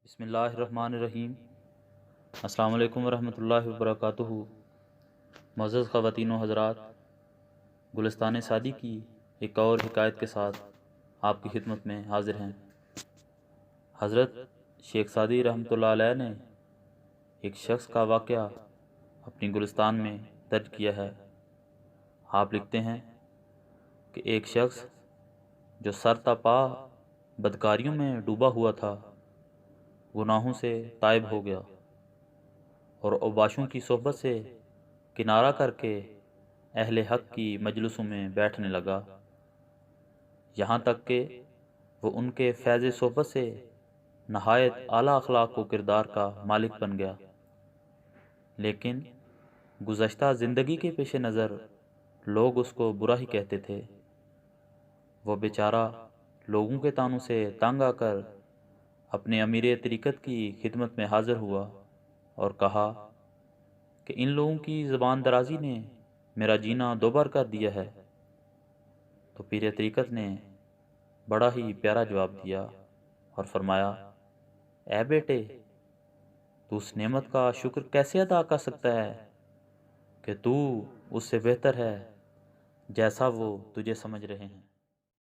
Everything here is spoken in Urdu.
بسم اللہ الرحمن الرحیم۔ السلام علیکم ورحمۃ اللہ وبرکاتہ۔ معزز خواتین و حضرات، گلستان سعدی کی ایک اور حکایت کے ساتھ آپ کی خدمت میں حاضر ہیں۔ حضرت شیخ سعدی رحمۃ اللہ علیہ نے ایک شخص کا واقعہ اپنی گلستان میں درج کیا ہے۔ آپ لکھتے ہیں کہ ایک شخص جو سر تا پا بدکاریوں میں ڈوبا ہوا تھا، گناہوں سے تائب ہو گیا اور اوباشوں کی صحبت سے کنارہ کر کے اہل حق کی مجلسوں میں بیٹھنے لگا، یہاں تک کہ وہ ان کے فیض صحبت سے نہایت اعلیٰ اخلاق و کردار کا مالک بن گیا۔ لیکن گزشتہ زندگی کے پیش نظر لوگ اس کو برا ہی کہتے تھے۔ وہ بیچارہ لوگوں کے طعنوں سے تنگ آ کر اپنے امیر طریقت کی خدمت میں حاضر ہوا اور کہا کہ ان لوگوں کی زبان درازی نے میرا جینا دوبار کر دیا ہے۔ تو پیر طریقت نے بڑا ہی پیارا جواب دیا اور فرمایا، اے بیٹے، تو اس نعمت کا شکر کیسے ادا کر سکتا ہے کہ تو اس سے بہتر ہے جیسا وہ تجھے سمجھ رہے ہیں۔